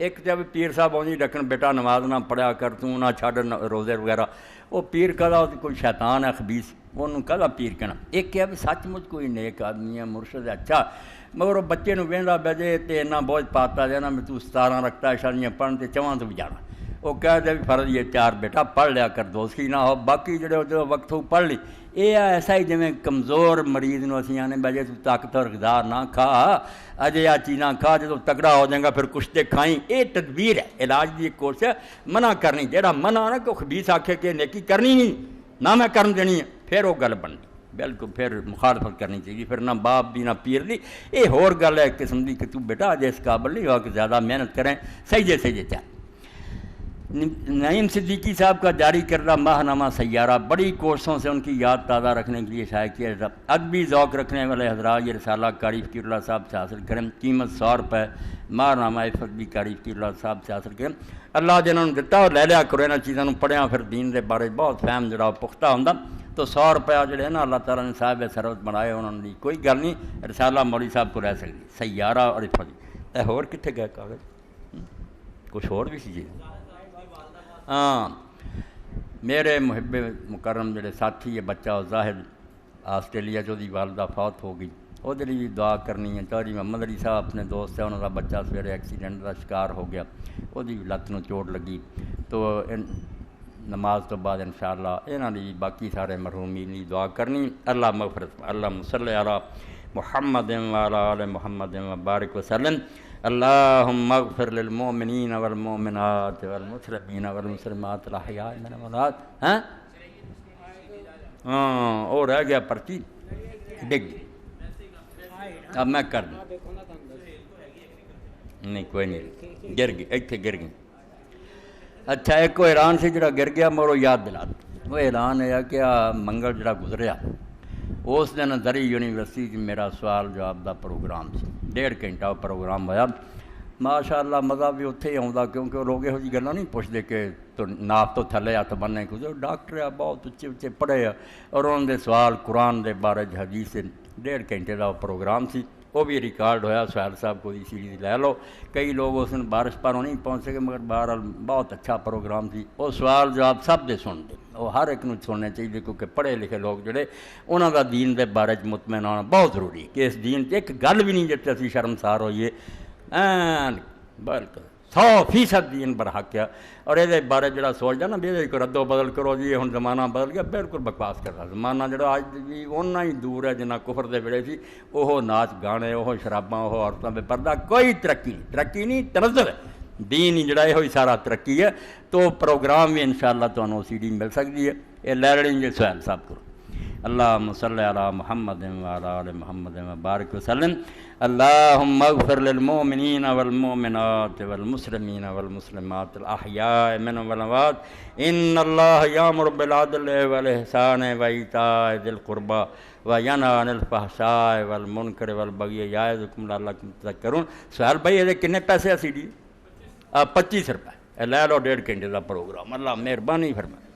ایک جب پیر صاحب آؤں ڈکن بیٹا نماز نہ پڑھیا کر تو نہ چھڈ روزے وغیرہ، وہ پیر کہدا کوئی شیطان ہے خبیث، انہوں کہدا پیر کہنا۔ ایک کہا بھی سچ مچ کوئی نیک آدمی ہے مرشد ہے اچھا، مگر وہ بچے نو وہدا بجے تے اتنا بوجھ پاتا جانا میں تو 17 رکھتا ہے شادیاں پڑھن تے 14 تو بھی جانا، وہ کہہ دے بھی فرض یہ 4 بیٹا پڑھ لیا کر دوستی نہ ہو، باقی جڑے جو وقت ہو پڑھ لی۔ یہ ایسا ہی جویں کمزور مریض نو اسی آنے بجے تو طاقتور غذا نہ کھا، اجے آ چیزاں کھا، جدو تگڑا ہو جائے گا پھر کچھ تے کھائیں۔ یہ تدبیر ہے، علاج دی ایک کورس ہے، منع کرنی، جہاں منع نہ کہ خبیث آکھے کہ نیکی کرنی نہیں نہ میں کرن دینی ہے، پھر وہ گل بننی، بالکل پھر مخالفت کرنی چاہیے، پھر نہ باپ دی نہ پیر دی۔ یہ ہور گل ہے ایک قسم دی کہ تو بیٹا اجے اس قابل نہیں ہوا کہ زیادہ محنت کریں، سجدے چاہے۔ نعیم صدیقی صاحب کا جاری کردہ ماہ نامہ سیارہ بڑی کوششوں سے ان کی یاد تازہ رکھنے کے لیے شائع کیا جاتا۔ ادبی ذوق رکھنے والے حضرات یہ رسالہ قاری فقیر اللہ صاحب سے حاصل کریں، قیمت 100 روپے، ماہ نامہ عفت بھی قاری فقیر اللہ صاحب سے حاصل کریں۔ اللہ جنہوں نے دتا اور لے لیا کرو انہاں چیزوں پڑھیا، پھر دین دے بارے بہت فہم جڑا پختہ ہوندا، تو 100 روپیہ جڑے نا اللہ تعالیٰ نے صاحب ثروت بنائے انہوں نے کوئی گل نہیں، رسالہ مولوی صاحب کو رہ سکتی سیارہ اور عفت۔ اے ہور کتنے گئے کاغذ؟ کچھ اور بھی سی جی؟ ہاں، میرے محب مکرم جڑے ساتھی ہے بچہ زاہد آسٹریلیا جو دی والدہ فوت ہو گئی، وہ دلی بھی دعا کرنی ہے۔ چودھری محمد علی صاحب اپنے دوست ہے، انہوں کا بچہ سویرے ایکسیڈنٹ کا شکار ہو گیا، وہ دی لت نو چوٹ لگی، تو نماز تو بعد انشاءاللہ انہاں دی باقی سارے مرحومین دی دعا کرنی۔ اللہ مغفرت، اللہم صلی علی محمد وعلی آل محمد وبارک وسلم۔ اللہم اغفر للمؤمنین والمؤمنات والمسلمین والمسلمات الاحیاء منهم والاموات۔ ہاں وہ رہ گیا پرچی ڈگ گئی، اب میں کر دوں، نہیں کوئی نہیں، گر گئی، اتنے گر گئی۔ اچھا ایک وہ ایران سے جڑا گر گیا مورو یاد دلا، وہ اعلان ہے کہ منگل جڑا گزریا اس دن دری یونیورسٹی میرا سوال جواب دا پروگرام سی، 1.5 گھنٹہ پروگرام ہوا۔ ماشاء اللہ مزہ بھی اتنے ہی آتا، کیونکہ وہ لوگ یہو جی گلاں نہیں پوچھتے کہ تو ناپ تو تھلے ہاتھ بننے کچھ، ڈاکٹر ہے بہت اچھے اچھے پڑھے ہے، اور انہوں نے سوال قرآن دے بارے حدیث سے 1.5 گھنٹے کا پروگرام سی، وہ بھی ریکارڈ ہویا۔ سہیل صاحب کو دی سیریز لے لو، کئی لوگ اس دن بارش پر نہیں پہنچ سکے، مگر بہرحال بہت اچھا پروگرام سی۔ وہ سوال جواب سب دے سن دے، وہ ہر ایک نو سننے چاہیے، کیونکہ پڑھے لکھے لوگ جڑے انہوں کا دین دے بارے مطمئن ہونا بہت ضروری ہے کہ اس دین ایک گل بھی نہیں جتنے اسی شرمسار ہوئیے، بلکہ 100% دین پر حق ہے۔ اور یہ بارے جڑا سوچتا نا بھی یہ رد و بدل کرو جی ہن زمانہ بدل گیا، بالکل بکواس کرتا۔ زمانہ جڑا اج بھی اُنہ ہی دور ہے جنہ کفر دے ویلے سی، وہ ناچ گانے، وہ شراباں، وہ عورتوں پہ پردہ، کوئی ترقی نہیں، تنزل ہے۔ دین ہی جڑا یہ سارا ترقی ہے۔ تو پروگرام بھی انشاءاللہ تمہیں CD مل سکتی ہے، یہ لے لیں گے سہیل صاحب کرو۔ اللہم صلی علی محمد وعلی آل محمد وبارک وسلم۔ اللہم اغفر للمؤمنین والمؤمنات والمسلمین والمسلمات الاحیاء منهم والاموات، ان اللہ یامر بالعدل والاحسان وایتاء ذی القربى وینہی عن الفحشاء والمنکر والبغی یعظکم لعلکم تذکرون۔ سہیل بھائی یہ کنے پیسے CD؟ 25 روپے، لے لو 1.5 گھنٹے کا پروگرام، اللہ مہربانی فرمائے۔